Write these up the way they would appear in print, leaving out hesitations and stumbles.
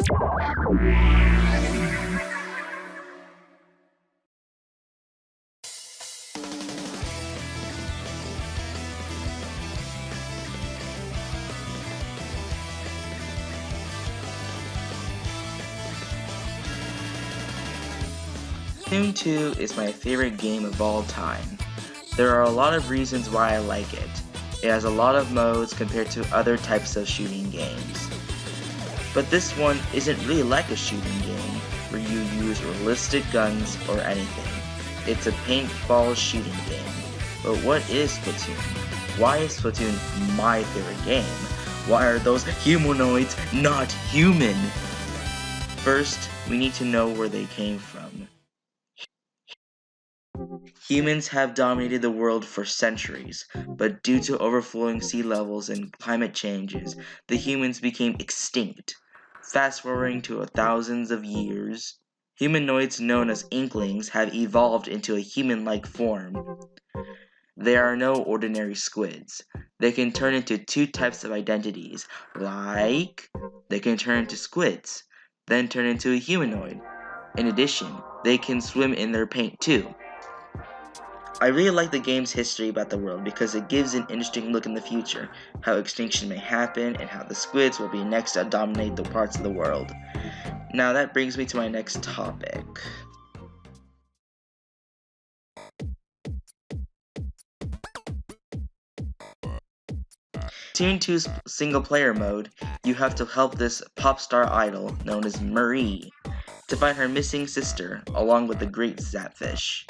Splatoon 2 is my favorite game of all time. There are a lot of reasons why I like it. It has a lot of modes compared to other types of shooting games. But this one isn't really like a shooting game where you use realistic guns or anything. It's a paintball shooting game. But what is Splatoon? Why is Splatoon my favorite game? Why are those humanoids not human? First, we need to know where they came from. Humans have dominated the world for centuries, but due to overflowing sea levels and climate changes, the humans became extinct. Fast forwarding to thousands of years, humanoids known as Inklings have evolved into a human-like form. They are no ordinary squids. They can turn into two types of identities, like they can turn into squids, then turn into a humanoid. In addition, they can swim in their paint too. I really like the game's history about the world because it gives an interesting look in the future, how extinction may happen, and how the squids will be next to dominate the parts of the world. Now that brings me to my next topic. Splatoon 2's single player mode, you have to help this pop star idol known as Marie to find her missing sister along with the Great Zapfish.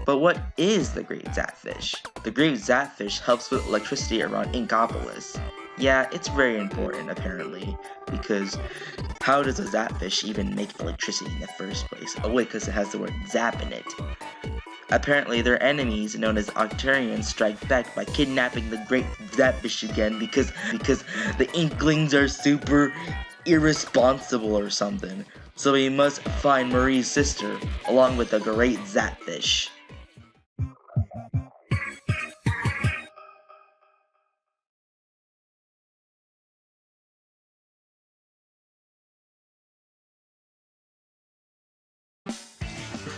But what is the Great Zapfish? The Great Zapfish helps with electricity around Inkopolis. Yeah, it's very important apparently, because how does a Zapfish even make electricity in the first place? Oh wait, because it has the word Zap in it. Apparently their enemies, known as Octarians, strike back by kidnapping the Great Zapfish again because the Inklings are super irresponsible or something. So we must find Marie's sister, along with the Great Zapfish.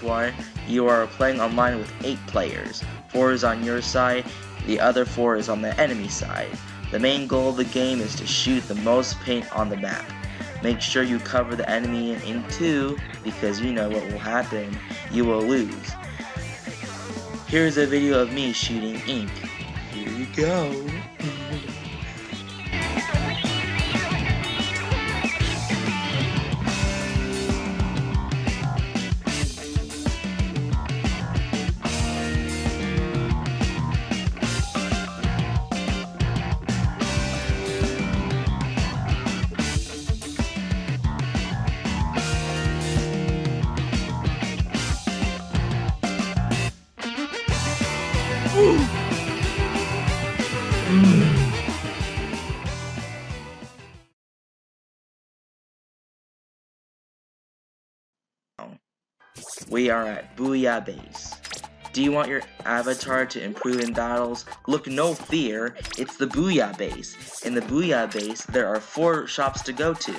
Why you are playing online with 8 players. 4 is on your side, the other 4 is on the enemy side. The main goal of the game is to shoot the most paint on the map. Make sure you cover the enemy in 2, because you know what will happen. You will lose. Here's a video of me shooting ink. Here you go. We are at Booyah Base. Do you want your avatar to improve in battles? Look no fear, it's the Booyah Base. In the Booyah Base, there are 4 shops to go to.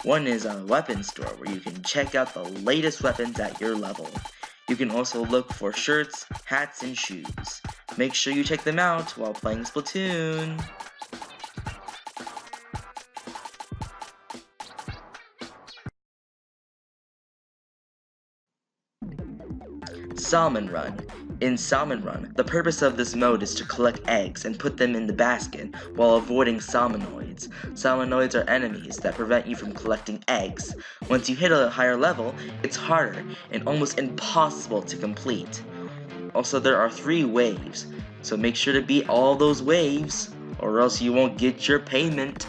One is a weapons store where you can check out the latest weapons at your level. You can also look for shirts, hats, and shoes. Make sure you check them out while playing Splatoon. Salmon Run. In Salmon Run, the purpose of this mode is to collect eggs and put them in the basket while avoiding salmonoids. Salmonoids are enemies that prevent you from collecting eggs. Once you hit a higher level, it's harder and almost impossible to complete. Also, there are 3 waves, so make sure to beat all those waves or else you won't get your payment.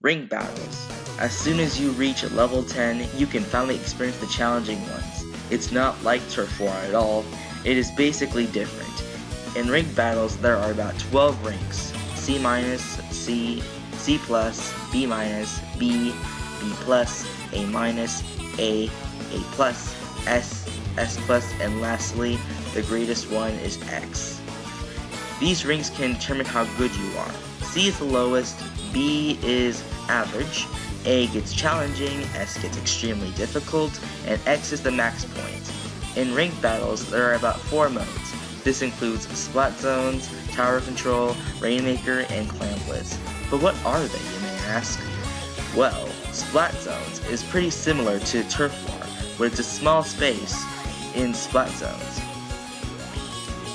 Ring battles. As soon as you reach level 10, you can finally experience the challenging ones. It's not like Turf War at all, it is basically different. In rank battles, there are about 12 ranks: C-, C, C+, B-, B, B+, A-, A, A+, S, S+, and lastly, the greatest one is X. These ranks can determine how good you are. C is the lowest, B is average, A gets challenging, S gets extremely difficult, and X is the max point. In ranked battles, there are about 4 modes. This includes Splat Zones, Tower Control, Rainmaker, and Clan Blitz. But what are they, you may ask? Well, Splat Zones is pretty similar to Turf War, where it's a small space in Splat Zones.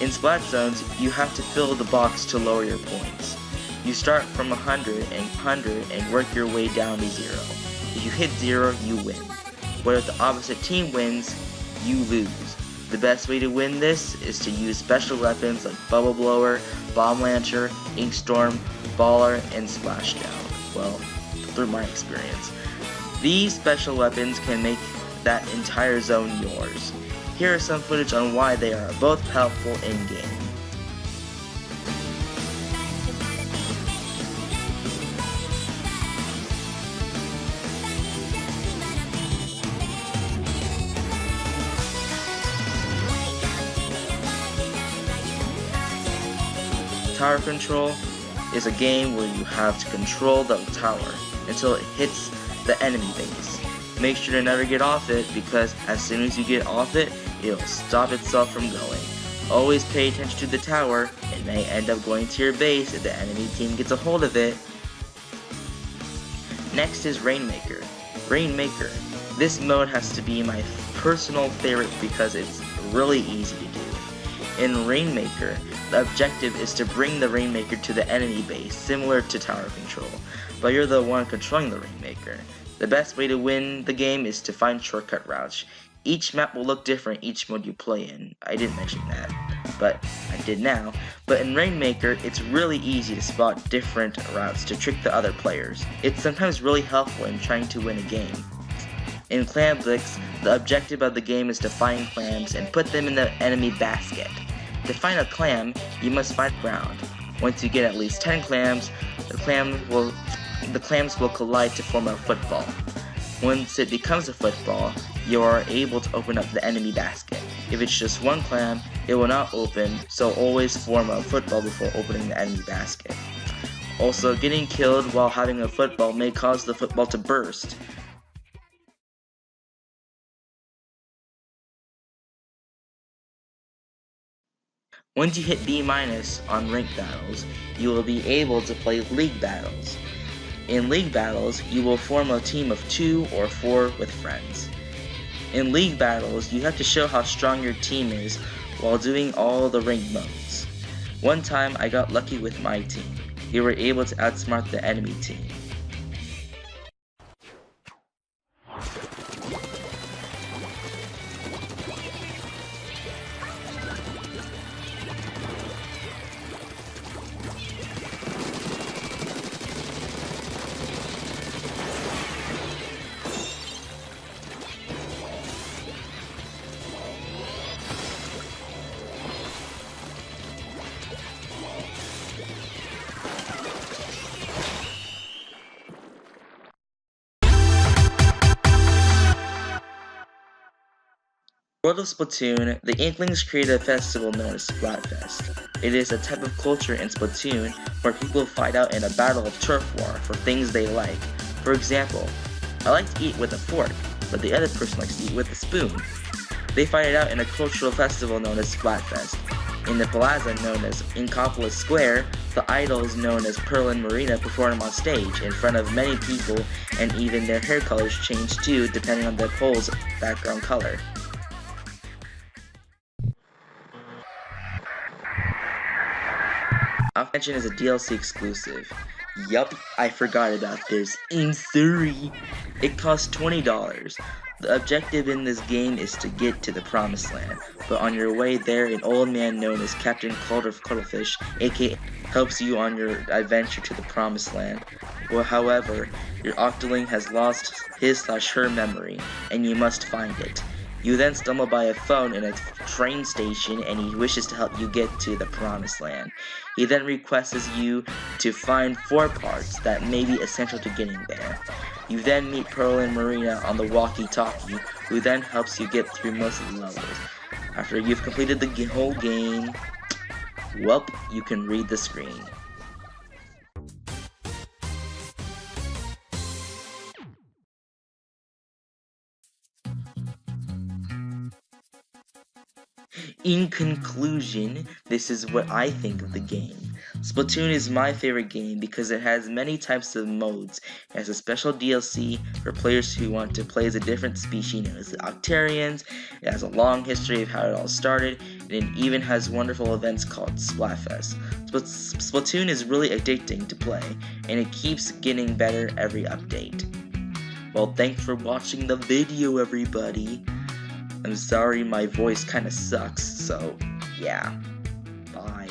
In Splat Zones, you have to fill the box to lower your points. You start from 100 and work your way down to 0. If you hit 0, you win. But if the opposite team wins, you lose. The best way to win this is to use special weapons like Bubble Blower, Bomb Lancer, Ink Storm, Baller, and Splashdown. Well, through my experience. These special weapons can make that entire zone yours. Here are some footage on why they are both helpful in-game. Tower Control is a game where you have to control the tower until it hits the enemy base. Make sure to never get off it, because as soon as you get off it, it'll stop itself from going. Always pay attention to the tower. It may end up going to your base if the enemy team gets a hold of it. Next is Rainmaker. Rainmaker. This mode has to be my personal favorite because it's really easy to do. In Rainmaker, the objective is to bring the Rainmaker to the enemy base, similar to Tower Control, but you're the one controlling the Rainmaker. The best way to win the game is to find shortcut routes. Each map will look different each mode you play in. I didn't mention that, but I did now. But in Rainmaker, it's really easy to spot different routes to trick the other players. It's sometimes really helpful in trying to win a game. In Clan Blitz, the objective of the game is to find clams and put them in the enemy basket. To find a clam, you must find ground. Once you get at least 10 clams, the clams will collide to form a football. Once it becomes a football, you are able to open up the enemy basket. If it's just one clam, it will not open, so always form a football before opening the enemy basket. Also, getting killed while having a football may cause the football to burst. Once you hit B- on ranked battles, you will be able to play league battles. In league battles, you will form a team of 2 or 4 with friends. In league battles, you have to show how strong your team is while doing all the ranked modes. One time, I got lucky with my team. We were able to outsmart the enemy team. World of Splatoon, the Inklings created a festival known as Splatfest. It is a type of culture in Splatoon where people fight out in a battle of turf war for things they like. For example, I like to eat with a fork, but the other person likes to eat with a spoon. They fight it out in a cultural festival known as Splatfest. In the plaza known as Inkopolis Square, the idols known as Pearl and Marina perform on stage in front of many people, and even their hair colors change too depending on the pole's background color. Mention is a DLC exclusive. Yup, I forgot about this. I'm sorry. It costs $20. The objective in this game is to get to the Promised Land, but on your way there, an old man known as Captain Cuttlefish, aka, helps you on your adventure to the Promised Land. Well, however, your Octoling has lost his/her memory, and you must find it. You then stumble by a phone in a train station and he wishes to help you get to the promised land. He then requests you to find 4 parts that may be essential to getting there. You then meet Pearl and Marina on the walkie-talkie, who then helps you get through most of the levels. After you've completed the whole game, well, you can read the screen. In conclusion, this is what I think of the game. Splatoon is my favorite game because it has many types of modes. It has a special DLC for players who want to play as a different species known as the Octarians. It has a long history of how it all started, and it even has wonderful events called Splatfest. Splatoon is really addicting to play, and it keeps getting better every update. Well, thanks for watching the video, everybody. I'm sorry my voice kinda sucks, so yeah. Bye.